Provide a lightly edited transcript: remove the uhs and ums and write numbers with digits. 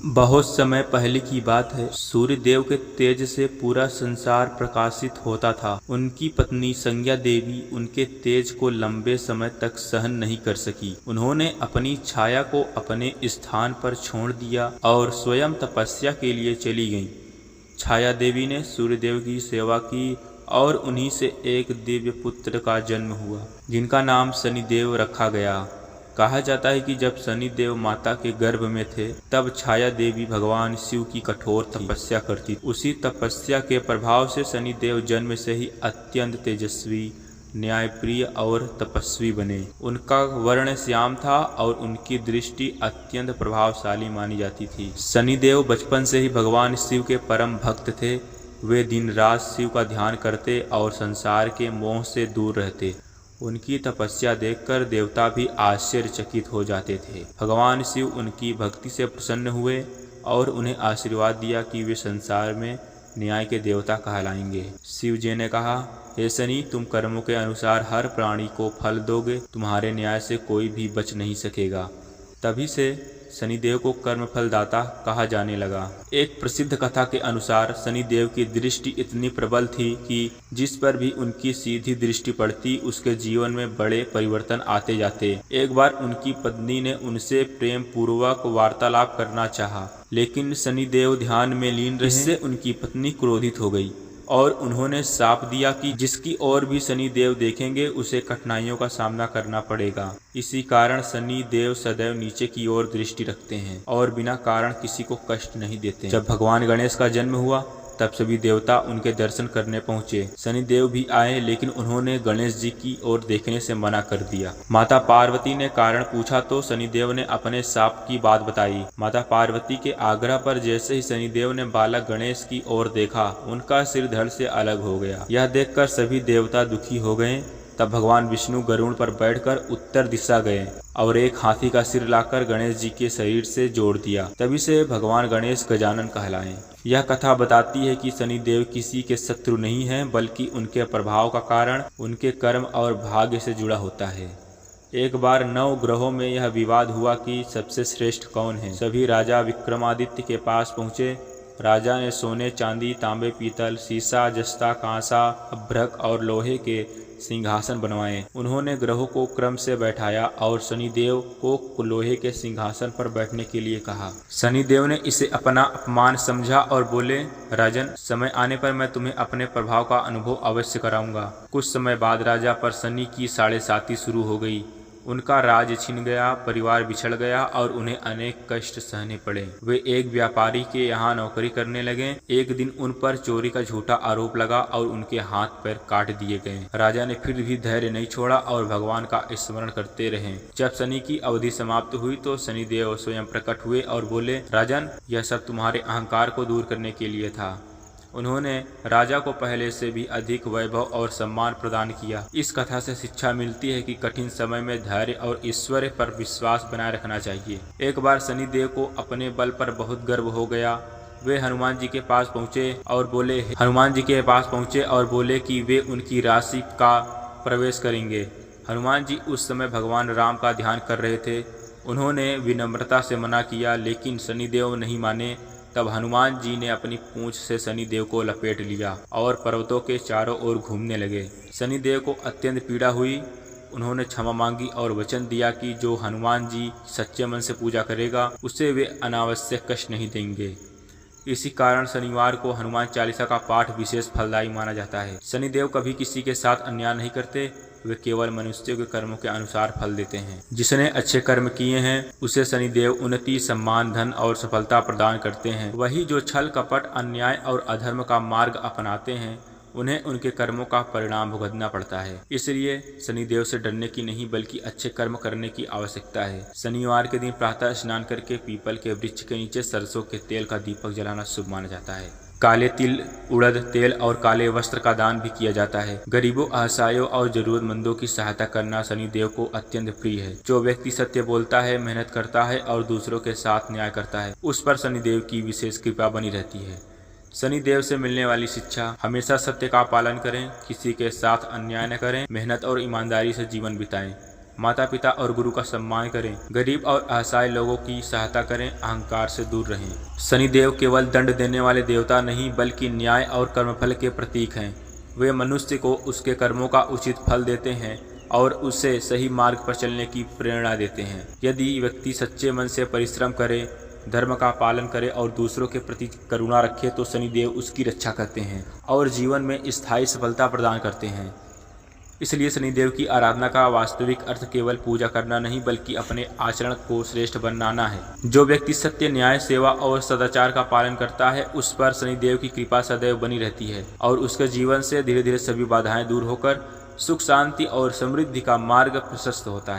बहुत समय पहले की बात है। सूर्य देव के तेज से पूरा संसार प्रकाशित होता था। उनकी पत्नी संज्ञा देवी उनके तेज को लंबे समय तक सहन नहीं कर सकी। उन्होंने अपनी छाया को अपने स्थान पर छोड़ दिया और स्वयं तपस्या के लिए चली गईं। छाया देवी ने सूर्य देव की सेवा की और उन्हीं से एक दिव्य पुत्र का जन्म हुआ, जिनका नाम शनिदेव रखा गया। कहा जाता है कि जब शनिदेव माता के गर्भ में थे, तब छाया देवी भगवान शिव की कठोर तपस्या करती। उसी तपस्या के प्रभाव से शनिदेव जन्म से ही अत्यंत तेजस्वी, न्यायप्रिय और तपस्वी बने। उनका वर्ण श्याम था और उनकी दृष्टि अत्यंत प्रभावशाली मानी जाती थी। शनिदेव बचपन से ही भगवान शिव के परम भक्त थे। वे दिन रात शिव का ध्यान करते और संसार के मोह से दूर रहते। उनकी तपस्या देखकर देवता भी आश्चर्यचकित हो जाते थे। भगवान शिव उनकी भक्ति से प्रसन्न हुए और उन्हें आशीर्वाद दिया कि वे संसार में न्याय के देवता कहलाएंगे। शिव जी ने कहा, हे शनि, तुम कर्मों के अनुसार हर प्राणी को फल दोगे। तुम्हारे न्याय से कोई भी बच नहीं सकेगा। तभी से शनिदेव को कर्म फलदाता कहा जाने लगा। एक प्रसिद्ध कथा के अनुसार शनिदेव की दृष्टि इतनी प्रबल थी कि जिस पर भी उनकी सीधी दृष्टि पड़ती, उसके जीवन में बड़े परिवर्तन आते जाते। एक बार उनकी पत्नी ने उनसे प्रेम पूर्वक वार्तालाप करना चाहा, लेकिन शनिदेव ध्यान में लीन रहे। इससे उनकी पत्नी क्रोधित हो गई और उन्होंने शाप दिया कि जिसकी ओर भी शनिदेव देखेंगे उसे कठिनाइयों का सामना करना पड़ेगा। इसी कारण शनिदेव सदैव नीचे की ओर दृष्टि रखते हैं और बिना कारण किसी को कष्ट नहीं देते। जब भगवान गणेश का जन्म हुआ, तब सभी देवता उनके दर्शन करने पहुंचे। शनिदेव भी आए, लेकिन उन्होंने गणेश जी की ओर देखने से मना कर दिया। माता पार्वती ने कारण पूछा तो शनिदेव ने अपने शाप की बात बताई। माता पार्वती के आग्रह पर जैसे ही शनिदेव ने बालक गणेश की ओर देखा, उनका सिर धड़ से अलग हो गया। यह देखकर सभी देवता दुखी हो गए। तब भगवान विष्णु गरुड़ पर बैठकर उत्तर दिशा गए और एक हाथी का सिर लाकर गणेश जी के शरीर से जोड़ दिया। तभी से भगवान गणेश गजानन कहलाए। यह कथा बताती है कि शनिदेव किसी के शत्रु नहीं हैं, बल्कि उनके प्रभाव का कारण उनके कर्म और भाग्य से जुड़ा होता है। एक बार 9 ग्रहों में यह विवाद हुआ कि सबसे श्रेष्ठ कौन है। सभी राजा विक्रमादित्य के पास पहुंचे। राजा ने सोने, चांदी, तांबे, पीतल, सीसा, जस्ता, कांसा, अभ्रक और लोहे के सिंहासन बनवाए। उन्होंने ग्रहों को क्रम से बैठाया और शनिदेव को लोहे के सिंहासन पर बैठने के लिए कहा। शनिदेव ने इसे अपना अपमान समझा और बोले, राजन, समय आने पर मैं तुम्हें अपने प्रभाव का अनुभव अवश्य कराऊंगा। कुछ समय बाद राजा पर शनि की साढ़ेसाती शुरू हो गई। उनका राज छिन गया, परिवार बिछड़ गया और उन्हें अनेक कष्ट सहने पड़े। वे एक व्यापारी के यहाँ नौकरी करने लगे। एक दिन उन पर चोरी का झूठा आरोप लगा और उनके हाथ पैर काट दिए गए। राजा ने फिर भी धैर्य नहीं छोड़ा और भगवान का स्मरण करते रहे। जब शनि की अवधि समाप्त हुई तो शनिदेव स्वयं प्रकट हुए और बोले, राजन, यह सब तुम्हारे अहंकार को दूर करने के लिए था। उन्होंने राजा को पहले से भी अधिक वैभव और सम्मान प्रदान किया। इस कथा से शिक्षा मिलती है कि कठिन समय में धैर्य और ईश्वर पर विश्वास बनाए रखना चाहिए। एक बार शनिदेव को अपने बल पर बहुत गर्व हो गया। वे हनुमान जी के पास पहुंचे और बोले कि वे उनकी राशि का प्रवेश करेंगे। हनुमान जी उस समय भगवान राम का ध्यान कर रहे थे। उन्होंने विनम्रता से मना किया, लेकिन शनिदेव नहीं माने। तब हनुमान जी ने अपनी पूंछ से शनिदेव को लपेट लिया और पर्वतों के चारों ओर घूमने लगे। शनिदेव को अत्यंत पीड़ा हुई। उन्होंने क्षमा मांगी और वचन दिया कि जो हनुमान जी सच्चे मन से पूजा करेगा, उसे वे अनावश्यक कष्ट नहीं देंगे। इसी कारण शनिवार को हनुमान चालीसा का पाठ विशेष फलदायी माना जाता है। शनिदेव कभी किसी के साथ अन्याय नहीं करते। वे केवल मनुष्यों के कर्मों के अनुसार फल देते हैं। जिसने अच्छे कर्म किए हैं, उसे शनिदेव उन्नति, सम्मान, धन और सफलता प्रदान करते हैं। वही जो छल, कपट, अन्याय और अधर्म का मार्ग अपनाते हैं, उन्हें उनके कर्मों का परिणाम भुगतना पड़ता है। इसलिए शनिदेव से डरने की नहीं, बल्कि अच्छे कर्म करने की आवश्यकता है। शनिवार के दिन प्रातः स्नान करके पीपल के वृक्ष के नीचे सरसों के तेल का दीपक जलाना शुभ माना जाता है। काले तिल, उड़द तेल और काले वस्त्र का दान भी किया जाता है। गरीबों, असहायों और जरूरतमंदों की सहायता करना शनिदेव को अत्यंत प्रिय है। जो व्यक्ति सत्य बोलता है, मेहनत करता है और दूसरों के साथ न्याय करता है, उस पर शनिदेव की विशेष कृपा बनी रहती है। शनिदेव से मिलने वाली शिक्षा: हमेशा सत्य का पालन करें, किसी के साथ अन्याय न करें, मेहनत और ईमानदारी से जीवन बिताएं। माता पिता और गुरु का सम्मान करें, गरीब और असहाय लोगों की सहायता करें, अहंकार से दूर रहें। शनिदेव केवल दंड देने वाले देवता नहीं बल्कि न्याय और कर्मफल के प्रतीक हैं। वे मनुष्य को उसके कर्मों का उचित फल देते हैं और उसे सही मार्ग पर चलने की प्रेरणा देते हैं। यदि व्यक्ति सच्चे मन से परिश्रम करे, धर्म का पालन करे और दूसरों के प्रति करुणा रखे तो शनिदेव उसकी रक्षा करते हैं और जीवन में स्थायी सफलता प्रदान करते हैं। इसलिए शनिदेव की आराधना का वास्तविक अर्थ केवल पूजा करना नहीं बल्कि अपने आचरण को श्रेष्ठ बनाना है। जो व्यक्ति सत्य, न्याय, सेवा और सदाचार का पालन करता है उस पर शनिदेव की कृपा सदैव बनी रहती है और उसके जीवन से धीरे धीरे सभी बाधाएं दूर होकर सुख, शांति और समृद्धि का मार्ग प्रशस्त होता है।